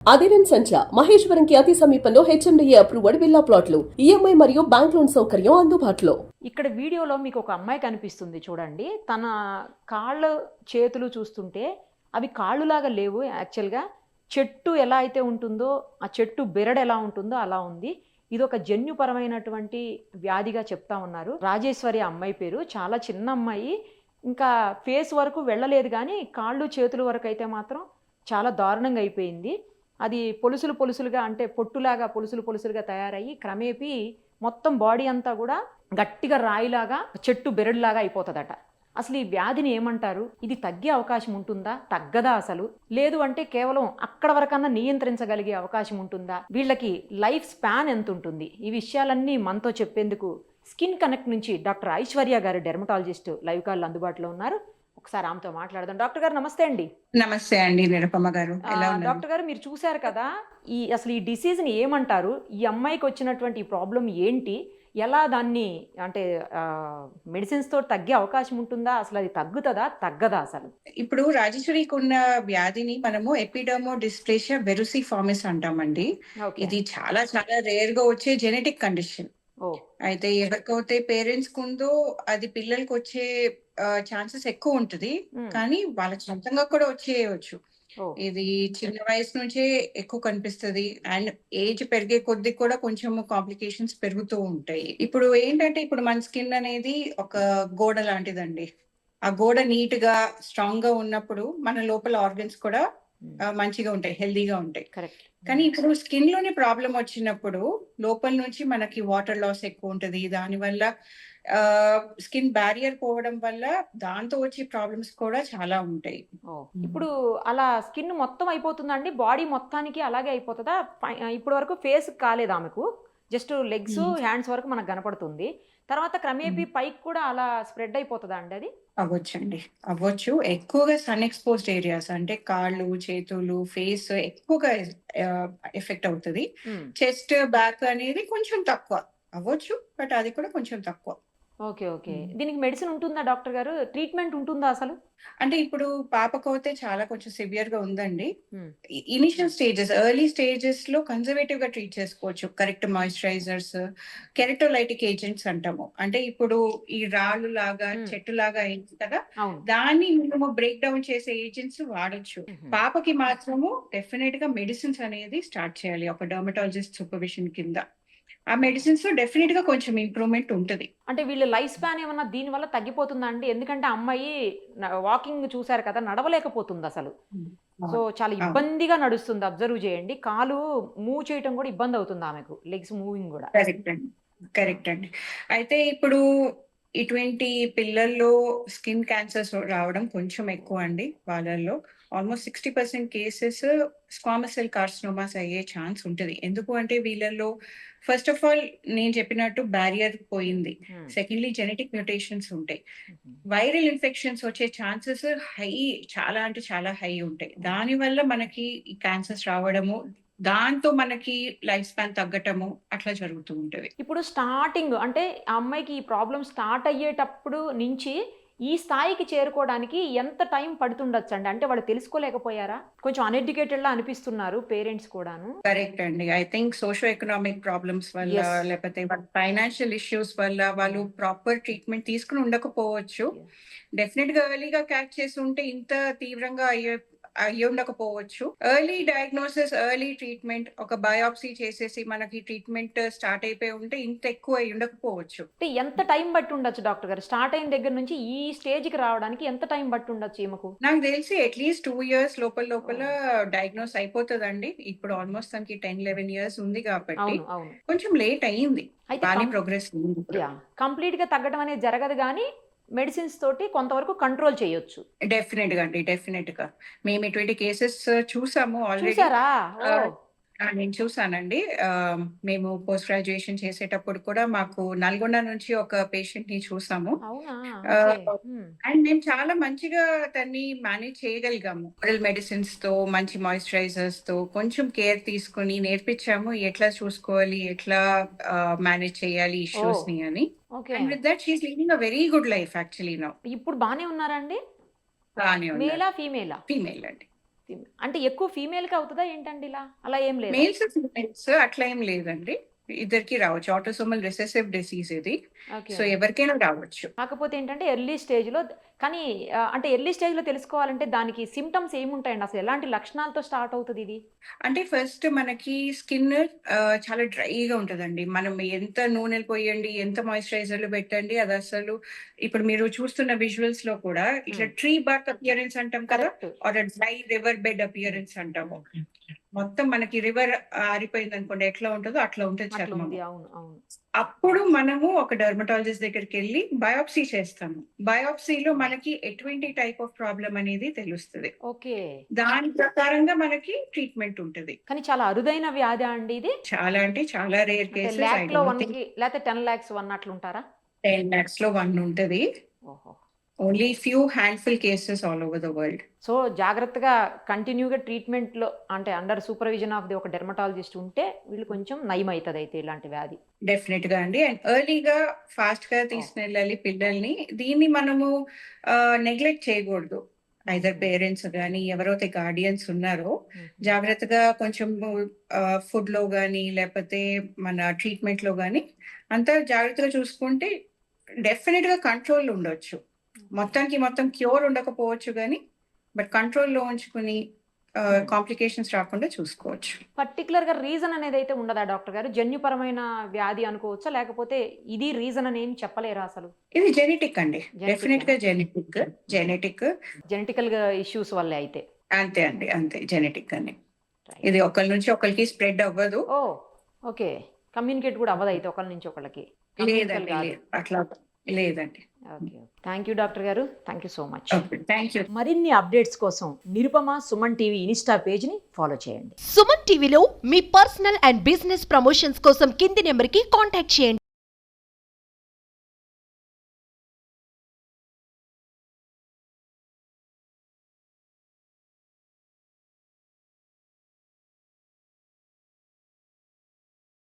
అదిరన్ సంచ మహేశ్వరంకి అతి సమీపంలో HMDA approved villa ప్లాట్లు ఈఎంఐ మరియు బ్యాంక్ లోన్ సౌకర్యం అందుబాటులో. ఇక్కడ వీడియోలో మీకు ఒక అమ్మాయి కనిపిస్తుంది చూడండి. తన కాళ్ళు చేతులు చూస్తుంటే అవి కాళ్ళులాగా లేవు. యాక్చువల్గా చెట్టు ఎలా అయితే ఉంటుందో ఆ చెట్టు బెరడు ఎలా ఉంటుందో అలా ఉంది. ఇది ఒక జన్యుపరమైనటువంటి వ్యాధిగా చెప్తా ఉన్నారు. రాజేశ్వరి అమ్మాయి పేరు. చాలా చిన్న అమ్మాయి. ఇంకా ఫేస్ వరకు వెళ్ళలేదు కానీ కాళ్ళు చేతుల వరకు అయితే మాత్రం చాలా దారుణంగా అయిపోయింది. అది పొలుసులుగా అంటే పొట్టులాగా పొలుసులుగా తయారయ్యి క్రమేపీ మొత్తం బాడీ అంతా కూడా గట్టిగా రాయిలాగా చెట్టు బెరడులాగా అయిపోతుందట. అసలు ఈ వ్యాధిని ఏమంటారు? ఇది తగ్గే అవకాశం ఉంటుందా? తగ్గదా అసలు? లేదు అంటే కేవలం అక్కడ వరకన్నా నియంత్రించగలిగే అవకాశం ఉంటుందా? వీళ్ళకి లైఫ్ స్పాన్ ఎంత ఉంటుంది? ఈ విషయాలన్నీ మనతో చెప్పేందుకు స్కిన్ కనెక్ట్ నుంచి డాక్టర్ ఐశ్వర్య గారు, డెర్మటాలజిస్ట్, లైవ్ కాల్ అందుబాటులో ఉన్నారు. ఒకసారి ఆమెతో మాట్లాడదాం. డాక్టర్ గారు నమస్తే అండి. నమస్తే అండి నిరుపమ గారు. డాక్టర్ గారు, మీరు చూశారు కదా, అసలు ఈ డిసీజ్ని ఏమంటారు? ఈ అమ్మాయికి వచ్చినటువంటి ఈ ప్రాబ్లం ఏంటి? ఎలా దాన్ని అంటే మెడిసిన్స్ తో తగ్గే అవకాశం ఉంటుందా? అసలు అది తగ్గుతుందా తగ్గదా? అసలు ఇప్పుడు రాజేశ్వరికి ఉన్న వ్యాధిని మనము ఎపిడర్మో డిస్ప్లేషియా వెరుసిఫార్మిస్ అంటామండి. ఇది చాలా చాలా రేర్ గా వచ్చే జెనెటిక్ కండిషన్. అయితే ఎవరికైతే పేరెంట్స్ కుందో అది పిల్లలకి వచ్చే ఛాన్సెస్ ఎక్కువ ఉంటుంది, కానీ వాళ్ళకి సొంతంగా కూడా వచ్చేయచ్చు. ఇది చిన్న వయసు నుంచే ఎక్కువ కనిపిస్తుంది అండ్ ఏజ్ పెరిగే కొద్ది కూడా కొంచెం కాంప్లికేషన్స్ పెరుగుతూ ఉంటాయి. ఇప్పుడు ఏంటంటే ఇప్పుడు మన స్కిన్ అనేది ఒక గోడ లాంటిదండి. ఆ గోడ నీట్ గా స్ట్రాంగ్ గా ఉన్నప్పుడు మన లోపల ఆర్గన్స్ కూడా మంచిగా ఉంటాయి, హెల్దీగా ఉంటాయి. కానీ ఇప్పుడు స్కిన్ లోని ప్రాబ్లం వచ్చినప్పుడు లోపల నుంచి మనకి వాటర్ లాస్ ఎక్కువ ఉంటుంది. దానివల్ల స్కిన్ బ్యారియర్ పోవడం వల్ల దాంతో వచ్చే ప్రాబ్లమ్స్ కూడా చాలా ఉంటాయి. ఇప్పుడు అలా స్కిన్ మొత్తం అయిపోతుందండి? బాడీ మొత్తానికి అలాగే అయిపోతుందా? ఇప్పటి వరకు ఫేస్ కాలేదు ఆమెకు, జస్ట్ లెగ్స్ హ్యాండ్స్ వరకు మనకు కనపడుతుంది. తర్వాత క్రమేపీ పైకి కూడా అలా స్ప్రెడ్ అయిపోతుందా అండి? అది అవ్వచ్చు. ఎక్కువగా సన్ ఎక్స్పోజ్డ్ ఏరియాస్ అంటే కాళ్ళు, చేతులు, ఫేస్ ఎక్కువగా ఎఫెక్ట్ అవుతుంది. చెస్ట్, బ్యాక్ అనేది కొంచెం తక్కువ అవ్వచ్చు, బట్ అది కూడా కొంచెం తక్కువ. ఓకే. దీనికి మెడిసిన్ ఉంటుందా డాక్టర్ గారు? ట్రీట్మెంట్ ఉంటుందా అసలు? అంటే ఇప్పుడు పాపకైతే చాలా కొంచెం సివియర్ గా ఉందండి. ఇనిషియల్ స్టేజెస్, ఎర్లీ స్టేజెస్ లో కన్జర్వేటివ్ గా ట్రీట్ చేసుకోవచ్చు. కరెక్ట్ మాయిశ్చరైజర్స్, కెరటోలైటిక్ ఏజెంట్స్ అంటాము. అంటే ఇప్పుడు ఈ రాళ్ళు లాగా చెట్టు లాగా అయింది కదా, దాన్ని మనము బ్రేక్ డౌన్ చేసే ఏజెంట్స్ వాడచ్చు. పాపకి మాత్రము డెఫినెట్ గా మెడిసిన్స్ అనేది స్టార్ట్ చేయాలి ఒక డర్మటాలజిస్ట్ సూపర్విజన్ కింద. ఆ మెడిసిన్స్ డెఫినెట్ గా కొంచెం ఇంప్రూవ్మెంట్ ఉంటుంది. అంటే వీళ్ళ లైఫ్ స్పాన్ ఏమన్నా దీని వల్ల తగ్గిపోతుందా అండి? ఎందుకంటే అమ్మాయి వాకింగ్ చూసారు కదా, నడవలేకపోతుంది అసలు. సో చాలా ఇబ్బందిగా నడుస్తుంది. అబ్జర్వ్ చేయండి, కాలు మూవ్ చేయటం కూడా ఇబ్బంది అవుతుంది ఆమెకు, లెగ్స్ మూవింగ్ కూడా. కరెక్ట్ అండి. అయితే ఇప్పుడు ఇటువంటి పిల్లల్లో స్కిన్ క్యాన్సర్స్ రావడం కొంచెం ఎక్కువ అండి. వాళ్ళల్లో almost 60% cases squamous cell carcinomas అయ్యే ఛాన్స్ ఉంటుంది. ఎందుకు అంటే వీళ్ళల్లో ఫస్ట్ ఆఫ్ ఆల్ నేను చెప్పినట్టు బ్యారియర్ పోయింది. సెకండ్లీ జెనెటిక్ మ్యూటేషన్స్ ఉంటాయి. వైరల్ ఇన్ఫెక్షన్స్ వచ్చే ఛాన్సెస్ హై, చాలా అంటే చాలా హై ఉంటాయి. దానివల్ల మనకి ఈ క్యాన్సర్స్ రావడము, దాంతో మనకి లైఫ్ స్పాన్ తగ్గటము అట్లా జరుగుతూ ఉంటుంది. ఇప్పుడు స్టార్టింగ్ అంటే ఆ అమ్మాయికి ఈ ప్రాబ్లం స్టార్ట్ అయ్యేటప్పుడు నుంచి ఈ స్థాయికి చేరుకోవడానికి ఎంత టైం పడుతుండొచ్చు అండి? అంటే వాళ్ళు తెలుసుకోలేకపోయారా? కొంచెం అన్ఎడ్యుకేటెడ్ లా అనిపిస్తున్నారు పేరెంట్స్ కూడాను. కరెక్ట్ అండి. I think socio economic problems వల్ల, లేకపోతే ఫైనాన్షియల్ ఇష్యూస్ వల్ల వాళ్ళు ప్రాపర్ ట్రీట్మెంట్ తీసుకుని ఉండకపోవచ్చు. డెఫినెట్ గా ఎర్లీగా క్యాచ్ చేసి ఉంటే ఇంత తీవ్రంగా అయ్యి ఉండకపోవచ్చు. ఎర్లీ డయాగ్నోసిస్, ఎర్లీ ట్రీట్మెంట్, ఒక బయాప్సీ చేసేసి మనకి ట్రీట్మెంట్ స్టార్ట్ అయిపోయి ఉంటే ఇంత ఎక్కువ అయ్యి ఉండకపోవచ్చు. ఎంత టైం బట్టి ఉండొచ్చు డాక్టర్ గారు? స్టార్ట్ అయిన దగ్గర నుంచి ఈ స్టేజ్ కి రావడానికి ఎంత టైం బట్టి ఉండొచ్చు ఈమెకు? నాకు తెలిసి అట్లీస్ట్ 2 years లోపల డయాగ్నోస్ అయిపోతుందండి. ఇప్పుడు ఆల్మోస్ట్ తనకి 10-11 years ఉంది కాబట్టి కొంచెం లేట్ అయ్యింది. ప్రోగ్రెస్ కంప్లీట్ గా తగ్గడం అనేది జరగదు, కానీ మెడిసిన్స్ తోటి కొంతవరకు కంట్రోల్ చేయొచ్చు. డెఫినెట్ గా మేము ఇటువంటి కేసెస్ చూసాము ఆల్రెడీ. నేను చూసానండి. మేము పోస్ట్ గ్రాడ్యుయేషన్ చేసేటప్పుడు కూడా మాకు నల్గొండ నుంచి ఒక పేషెంట్ ని చూసాము. అండ్ మేము చాలా మంచిగా దాన్ని మేనేజ్ చేయగలిగాము. ఓరల్ మెడిసిన్స్ తో, మంచి మాయిశ్చరైజర్స్ తో కొంచెం కేర్ తీసుకుని నేర్పించాము ఎట్లా చూసుకోవాలి, ఎట్లా మేనేజ్ చేయాలి ఇష్యూస్ ని అని. And with that she's living a very good life actually now. ఇప్పుడు బానే ఉన్నారా అండి? బానే ఉన్నారు. మేలా ఫీమేలా? ఫీమేల్ అండి. అంటే ఎక్కువ ఫీమేల్కి అవుతుందా ఏంటండి ఇలా? అలా ఏం లేదు. మేల్స్ ఫీమేల్స్ అట్లా ఏం లేదండి, ఇద్దరికి రావచ్చు. ఆటోసోమల్ రిసెసివ్ డిసీజ్ ఇది, ఓకే. సో ఎవరికైనా రావచ్చు. కాకపోతే ఏంటంటే ఎర్లీ స్టేజ్‌లో కానీ అంటే ఎర్లీ స్టేజ్‌లో తెలుసుకోవాలంటే దానికి సింప్టమ్స్ ఏముంటాయండి? అసలు ఎలాంటి లక్షణాలతో స్టార్ట్ అవుతది ఇది? అంటే ఫస్ట్ మనకి స్కిన్ చాలా డ్రైగా ఉంటదండి. మనం ఎంత నూనెలు పోయండి, ఎంత మాయిశ్చరైజర్‌లు పెట్టండి, అది అసలు ఇప్పుడు మీరు చూస్తున్న విజువల్స్ లో కూడా ఇట్లా ట్రీ బార్క్ అపియరెన్స్ అంటాం కదా, correct. Or dry river bed appearance అంటాము. మొత్తం మనకి రివర్ ఆరిపోయింది అనుకోండి ఎట్లా ఉంటుందో అట్లా ఉంటుంది అట్లా చర్మం. ఉంది. అవును. అవును. అప్పుడు మనము ఒక డెర్మటాలజిస్ట్ దగ్గరికి వెళ్ళి బయాప్సీ చేస్తాము. బయాప్సీలో మనకి ఎటువంటి టైప్ ఆఫ్ ప్రాబ్లం అనేది తెలుస్తుంది. ఓకే. దాని ప్రకారంగా మనకి ట్రీట్మెంట్ ఉంటది. కానీ చాలా అరుదైన వ్యాధా అండి ఇది? చాలా అంటే చాలా రేర్ అంటే కేసెస్. ఐ ల్యాక్‌లో డోంట్ 1కి థింక్ లేకపోతే 10 లాక్స్ 1 అట్లుంటారా? 10 lakhs లో 1 ఉంటది. ఓహో! Only few handful cases all over the world. So, జాగ్రత్తగా కంటిన్యూగా ట్రీట్మెంట్‌లో అంటే అండర్ సూపర్విజన్ ఆఫ్ ది ఒక డెర్మటాలజిస్ట్ ఉంటే వీళ్ళు కొంచెం నయమైతదయితే ఇలాంటి వ్యాధి. డెఫినెట్ గా అండి. అండ్ ఎర్లీగా ఫాస్ట్ గా తీసుకెళ్ళాలి పిల్లల్ని. దీన్ని మనము నెగ్లెక్ట్ చేయకూడదు. ఐదర్ పేరెంట్స్ గానీ ఎవరైతే గార్డియన్స్ ఉన్నారో జాగ్రత్తగా కొంచెం ఫుడ్ లో గానీ లేకపోతే మన ట్రీట్మెంట్ లో గానీ అంతా జాగ్రత్తగా చూసుకుంటే డెఫినెట్ గా కంట్రోల్ ఉండొచ్చు. మొత్తం క్యూర్ ఉండకపోవచ్చు కానీ బట్ కంట్రోల్లో ఉంచుకుని కాంప్లికేషన్స్ రాకుండా చూసుకోవచ్చు. పర్టిక్యులర్‌గా రీజన్ అనేదైతే ఉండదా డాక్టర్ గారు? జన్యుపరమైన వ్యాధి అనుకోవచ్చా? లేకపోతే ఇది రీజన్ అని ఏం చెప్పలేరా అసలు? ఇది జెనెటిక్ అండి, Genetic డెఫినెట్ గా జెనెటిక్. జెనెటికల్‌గా ఇష్యూస్ వల్లే అయితే. అంతే అండి, అంతే జెనెటిక్ అని. ఇది ఒకరి నుంచి ఒకరికి స్ప్రెడ్ అవ్వదు. ఓహ్! ఓకే. కమ్యూనికేట్ కూడా అవ్వదయితే ఒకళ్ళ నుంచి ఒకళ్ళకి. లేదండి, అట్లా లేదండి. ఓకే. థ్యాంక్ యూ డాక్టర్ గారు. Thank you so much. Thank you. మరిన్ని అప్డేట్స్ కోసం నిరుపమ సుమన్ టీవీ ఇన్స్టా పేజ్‌ని ఫాలో చేయండి. సుమన్ టీవీలో మీ పర్సనల్ అండ్ బిజినెస్ ప్రమోషన్స్ కోసం కింది నెంబర్కి కాంటాక్ట్ చేయండి.